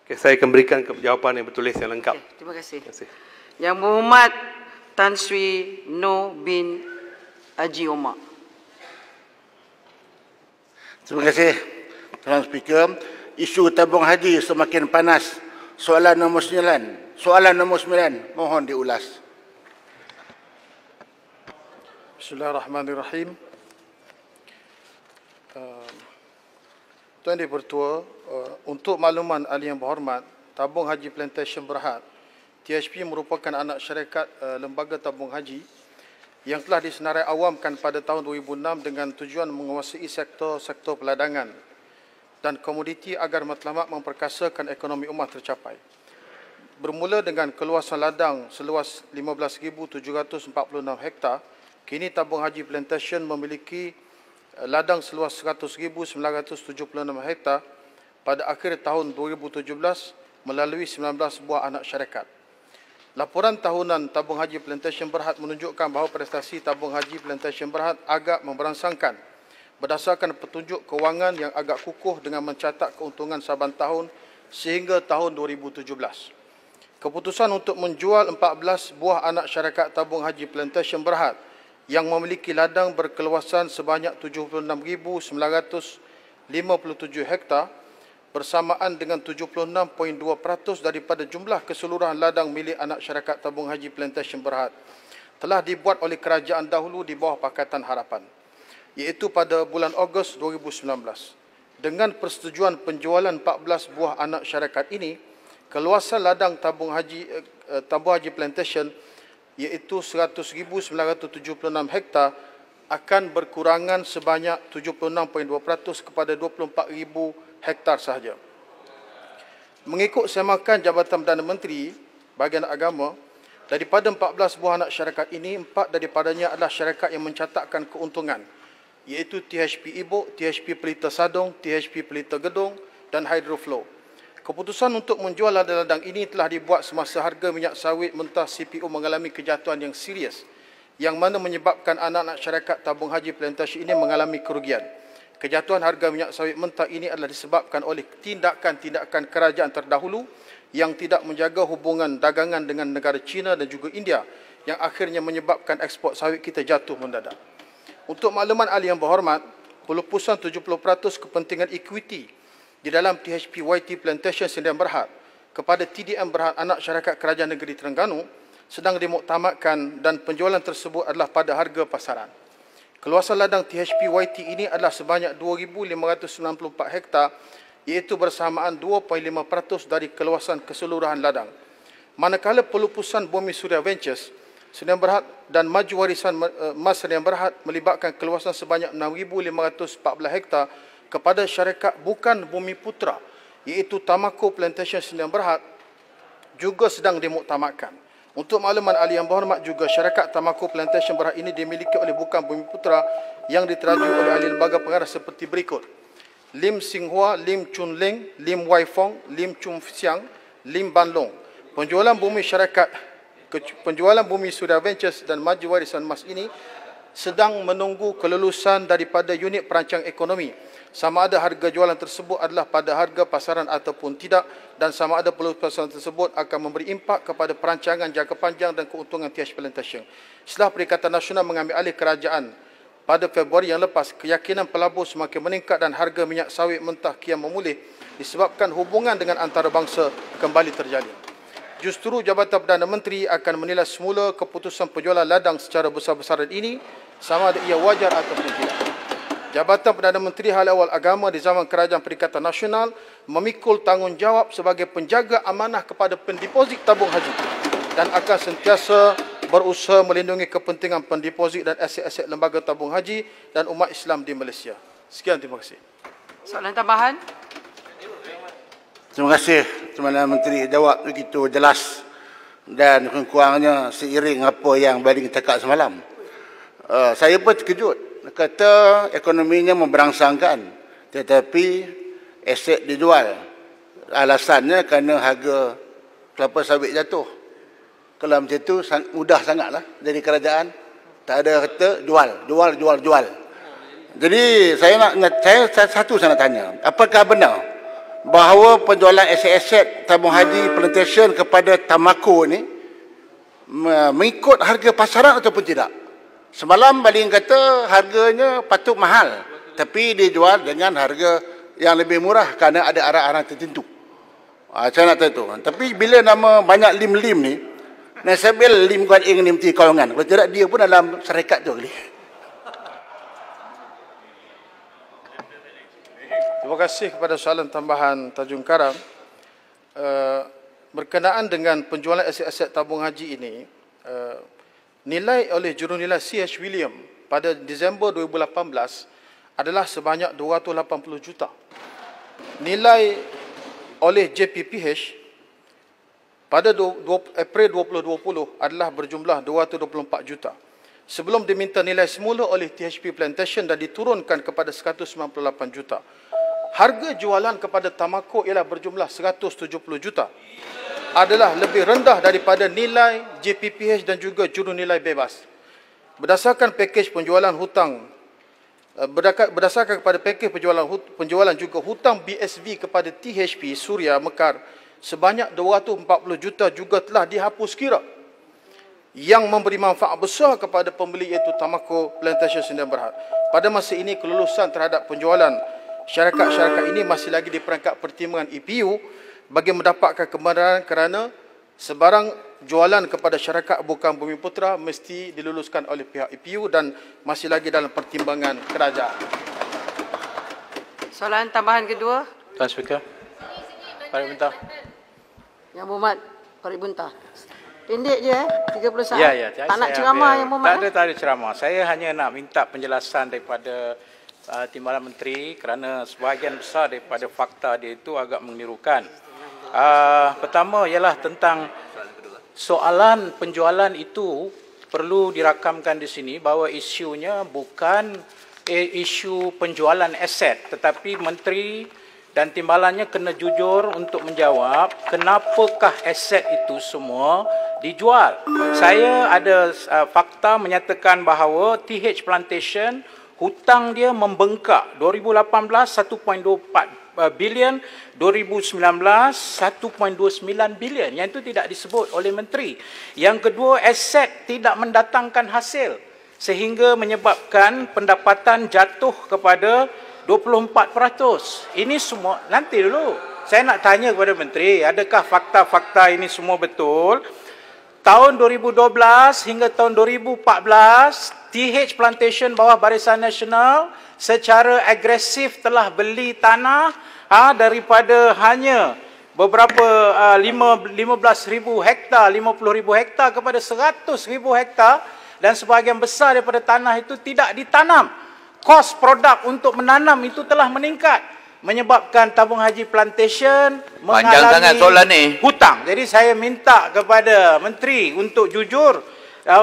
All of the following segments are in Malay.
Okay, saya akan berikan jawapan yang bertulis yang lengkap. Okay, terima kasih. Terima kasih. Yang Berhormat Tan Sri Noh bin Haji Omar. Terima kasih, Tuan Speaker. Isu tabung haji semakin panas. Soalan nombor 9. Soalan nombor 9, mohon diulas. Bismillahirrahmanirrahim. Tuan Dipertua, untuk makluman ahli yang berhormat, Tabung Haji Plantation Berhad, THP merupakan anak syarikat Lembaga Tabung Haji yang telah disenarai awamkan pada tahun 2006 dengan tujuan menguasai sektor-sektor peladangan dan komoditi agar matlamat memperkasakan ekonomi umat tercapai. Bermula dengan keluasan ladang seluas 15,746 hektar, kini Tabung Haji Plantation memiliki ladang seluas 100,976 hektar pada akhir tahun 2017 melalui 19 buah anak syarikat. Laporan tahunan Tabung Haji Plantation Berhad menunjukkan bahawa prestasi Tabung Haji Plantation Berhad agak memberangsangkan berdasarkan petunjuk kewangan yang agak kukuh dengan mencatat keuntungan saban tahun sehingga tahun 2017. Keputusan untuk menjual 14 buah anak syarikat Tabung Haji Plantation Berhad yang memiliki ladang berkeluasan sebanyak 76,957 hektar bersamaan dengan 76.2% daripada jumlah keseluruhan ladang milik anak syarikat Tabung Haji Plantation Berhad telah dibuat oleh kerajaan dahulu di bawah Pakatan Harapan, iaitu pada bulan Ogos 2019. Dengan persetujuan penjualan 14 buah anak syarikat ini, keluasan ladang Tabung Haji Plantation iaitu 100,976 hektar akan berkurangan sebanyak 76.2% kepada 24,000 hektar sahaja. Mengikut semakan Jabatan Perdana Menteri Bahagian Agama, daripada 14 buah anak syarikat ini, 4 daripadanya adalah syarikat yang mencatatkan keuntungan, iaitu THP Ibuk, THP Pelita Sadong, THP Pelita Gedong dan Hydroflow. Keputusan untuk menjual ladang-ladang ini telah dibuat semasa harga minyak sawit mentah CPO mengalami kejatuhan yang serius, yang mana menyebabkan anak-anak syarikat Tabung Haji Plantation ini mengalami kerugian. Kejatuhan harga minyak sawit mentah ini adalah disebabkan oleh tindakan-tindakan kerajaan terdahulu yang tidak menjaga hubungan dagangan dengan negara China dan juga India, yang akhirnya menyebabkan ekspor sawit kita jatuh mendadak. Untuk makluman ahli yang berhormat, pelupusan 70% kepentingan equity di dalam THP YT Plantation Sdn Berhad kepada TDM Berhad anak syarikat Kerajaan Negeri Terengganu sedang dimuktamadkan dan penjualan tersebut adalah pada harga pasaran. Keluasan ladang THP YT ini adalah sebanyak 2,594 hektar, iaitu bersamaan 2.5% dari keluasan keseluruhan ladang. Manakala pelupusan Bumi Suria Ventures Sdn Berhad dan Maju Warisan Mas Sdn Berhad melibatkan keluasan sebanyak 6,514 hektar kepada syarikat bukan Bumi Putra, iaitu Tamako Plantation Sdn Berhad, juga sedang dimuktamadkan. Untuk makluman ahli yang berhormat juga, syarikat Tamako Plantation Berhad ini dimiliki oleh bukan Bumi Putra yang diteraju oleh ahli lembaga pengarah seperti berikut: Lim Sing Hua, Lim Chun Leng, Lim Wai Fong, Lim Chung Siang, Lim Ban Long. Penjualan Bumi Suria Ventures dan Maju Warisan Mas ini sedang menunggu kelulusan daripada unit perancang ekonomi, sama ada harga jualan tersebut adalah pada harga pasaran ataupun tidak, dan sama ada pelupusan tersebut akan memberi impak kepada perancangan jangka panjang dan keuntungan THP Plantation. Setelah Perikatan Nasional mengambil alih kerajaan pada Februari yang lepas, keyakinan pelabur semakin meningkat dan harga minyak sawit mentah kian memulih disebabkan hubungan dengan antarabangsa kembali terjalin. Justru Jabatan Perdana Menteri akan menilai semula keputusan penjualan ladang secara besar-besaran ini sama ada ia wajar ataupun tidak. Jabatan Perdana Menteri Hal Ehwal Agama di zaman Kerajaan Perikatan Nasional memikul tanggungjawab sebagai penjaga amanah kepada pendeposit tabung haji dan akan sentiasa berusaha melindungi kepentingan pendeposit dan aset-aset lembaga tabung haji dan umat Islam di Malaysia. Sekian, terima kasih. Soalan tambahan? Terima kasih Perdana Menteri, jawab begitu jelas dan kurang-kurangnya seiring apa yang Baling cakap semalam. Saya pun terkejut. Kata ekonominya memberangsangkan, tetapi aset dijual. Alasannya kerana harga kelapa sawit jatuh. Kalau macam itu mudah sangatlah dari kerajaan. Tak ada kata jual. Jadi saya nak tanya, apakah benar bahawa penjualan aset-aset tabung haji plantation kepada Tamako ni mengikut harga pasaran ataupun tidak. Semalam Balin kata harganya patut mahal, tapi dia jual dengan harga yang lebih murah kerana ada arahan tertentu. Saya nak tahu tu. Tapi bila nama banyak lim-lim ni, nasabil lim Guan Ing ni mesti kawangan. Kalau tidak dia pun dalam syarikat tu kali. Terima kasih kepada soalan tambahan Tanjung Karang. Berkenaan dengan penjualan aset-aset tabung haji ini, nilai oleh jurunilai C.H. William pada Disember 2018 adalah sebanyak 280 juta. Nilai oleh JPPH pada April 2020 adalah berjumlah 224 juta. Sebelum diminta nilai semula oleh THP Plantation dan diturunkan kepada 198 juta. Harga jualan kepada Tamako ialah berjumlah 170 juta. Adalah lebih rendah daripada nilai JPPH dan juga jurunilai bebas. Berdasarkan pakej penjualan hutang, berdasarkan kepada pakej penjualan juga hutang BSV kepada THP Suria Mekar sebanyak 240 juta juga telah dihapus kira, yang memberi manfaat besar kepada pembeli iaitu Tamako Plantation Sdn Bhd. Pada masa ini kelulusan terhadap penjualan syarikat-syarikat ini masih lagi di perangkat pertimbangan EPU bagi mendapatkan kebenaran, kerana sebarang jualan kepada syarikat bukan Bumiputera mesti diluluskan oleh pihak EPU dan masih lagi dalam pertimbangan kerajaan. Soalan tambahan kedua, Tuan Speaker. Parit Buntah. Yang Berhormat Parit Buntah. Pendek je 30 saat. Ya. Tak nak ceramah Yang Berhormat. Tak ada ceramah. Saya hanya nak minta penjelasan daripada Timbalan Menteri kerana sebahagian besar daripada fakta dia itu agak mengelirukan. Pertama ialah tentang soalan penjualan itu perlu dirakamkan di sini bahawa isunya bukan isu penjualan aset, tetapi Menteri dan timbalannya kena jujur untuk menjawab kenapakah aset itu semua dijual. Saya ada fakta menyatakan bahawa TH Plantation hutang dia membengkak. 2018 1.24 bilion, 2019 1.29 bilion. Yang itu tidak disebut oleh Menteri. Yang kedua, aset tidak mendatangkan hasil sehingga menyebabkan pendapatan jatuh kepada 24%. Ini semua nanti dulu. Saya nak tanya kepada Menteri, adakah fakta-fakta ini semua betul? Tahun 2012 hingga tahun 2014, TH Plantation bawah Barisan Nasional secara agresif telah beli tanah daripada hanya beberapa 15,000 hektar, 50,000 hektar kepada 100,000 hektar, dan sebahagian besar daripada tanah itu tidak ditanam. Kos produk untuk menanam itu telah meningkat, menyebabkan tabung haji plantation mengalami hutang. Jadi saya minta kepada Menteri untuk jujur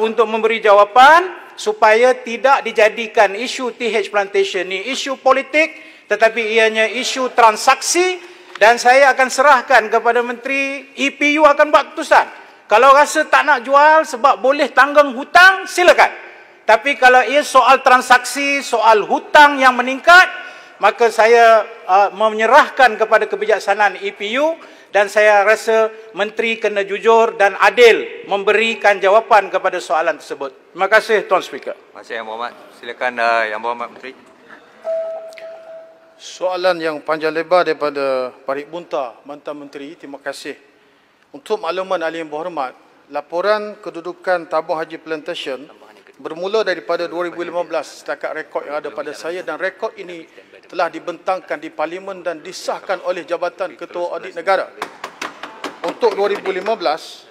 untuk memberi jawapan supaya tidak dijadikan isu TH Plantation ni isu politik, tetapi ianya isu transaksi, dan saya akan serahkan kepada Menteri. EPU akan buat keputusan. Kalau rasa tak nak jual sebab boleh tanggung hutang, silakan. Tapi kalau ia soal transaksi, soal hutang yang meningkat, maka saya menyerahkan kepada kebijaksanaan EPU, dan saya rasa Menteri kena jujur dan adil memberikan jawapan kepada soalan tersebut. Terima kasih Tuan Speaker. Terima kasih Yang Berhormat. Silakan Yang Berhormat Menteri. Soalan yang panjang lebar daripada Parit Buntah, Mantan Menteri. Terima kasih. Untuk makluman ahli yang berhormat, laporan kedudukan tabung haji plantation bermula daripada 2015 setakat rekod yang ada pada saya, dan rekod ini telah dibentangkan di Parlimen dan disahkan oleh Jabatan Ketua Audit Negara. Untuk 2015,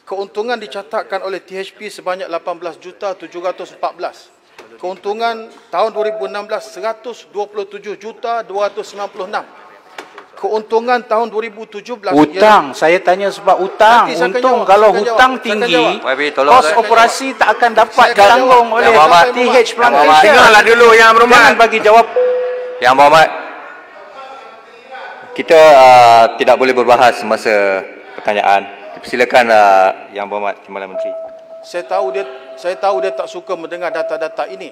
keuntungan dicatatkan oleh THP sebanyak 18,714. Keuntungan tahun 2016 127,296. Keuntungan tahun 2017 hutang, saya tanya sebab hutang. Untung kalau hutang tinggi, kos operasi tak akan dapat ditanggung oleh TH Plantation. Dengarlah dulu Yang Berhormat. Jangan bagi jawab. Yang Berhormat, kita tidak boleh berbahas semasa pertanyaan. Silakan Yang Berhormat Timbalan Menteri. Saya tahu dia tak suka mendengar data-data ini.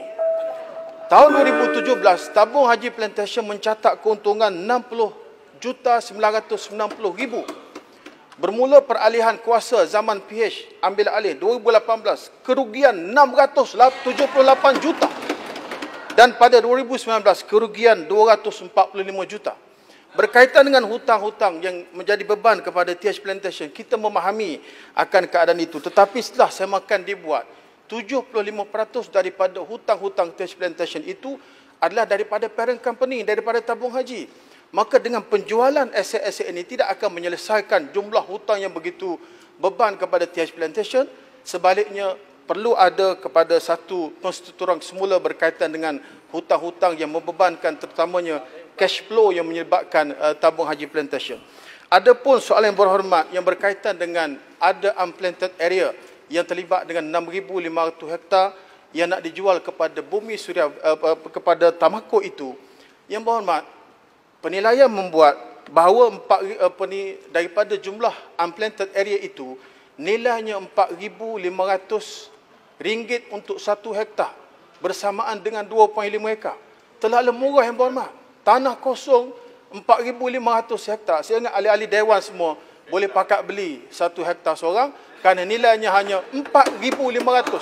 Tahun 2017, tabung haji plantation mencatat keuntungan 60,990,000. Bermula peralihan kuasa zaman PH ambil alih 2018, kerugian 678 juta. Dan pada 2019, kerugian 245 juta. Berkaitan dengan hutang-hutang yang menjadi beban kepada TH Plantation, kita memahami akan keadaan itu. Tetapi setelah semakan dibuat, 75% daripada hutang-hutang TH Plantation itu adalah daripada parent company, daripada tabung haji. Maka dengan penjualan aset-aset ini tidak akan menyelesaikan jumlah hutang yang begitu beban kepada TH Plantation. Sebaliknya, perlu ada kepada satu konstitusi semula berkaitan dengan hutang-hutang yang membebankan terutamanya cash flow yang menyebabkan tabung haji plantation. Adapun soalan yang berhormat yang berkaitan dengan ada unplanted area yang terlibat dengan 6,500 hektar yang nak dijual kepada Bumi Suria kepada Tamako itu, yang berhormat, penilaian membuat bahawa daripada jumlah unplanted area itu nilainya RM4,500 untuk 1 hektar bersamaan dengan 2.5 ekar. Terlalu murah yang berhormat. Tanah kosong 4,500 hektar. Saya ingat ahli-ahli dewan semua boleh pakat beli 1 hektar seorang kerana nilainya hanya 4,500.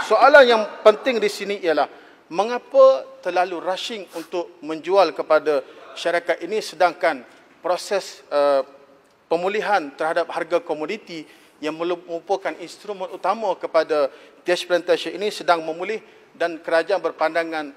Soalan yang penting di sini ialah mengapa terlalu rushing untuk menjual kepada syarikat ini sedangkan proses pemulihan terhadap harga komoditi yang merupakan instrumen utama kepada TH Plantation ini sedang memulih dan kerajaan berpandangan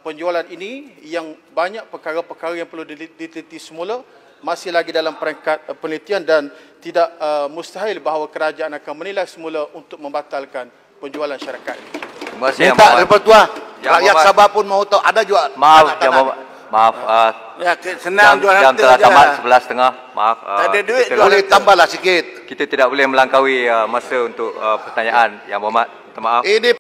penjualan ini yang banyak perkara-perkara yang perlu diteliti semula masih lagi dalam peringkat penelitian dan tidak mustahil bahawa kerajaan akan menilai semula untuk membatalkan penjualan syarikat ini. Terima kasih Yang Minta Berhormat. lepas tuah. Yang Rakyat Berhormat. Sabah pun mahu tahu. Ada juga Maaf, tanah-tanah. Yang Berhormat. Maaf, Ya, senang jual jam harta telah je tamat lah. 11.30. Maaf. Tak ada duit, kita boleh tambahlah sikit. Kita tidak boleh melangkaui masa untuk pertanyaan. Yang Berhormat, minta maaf. Ini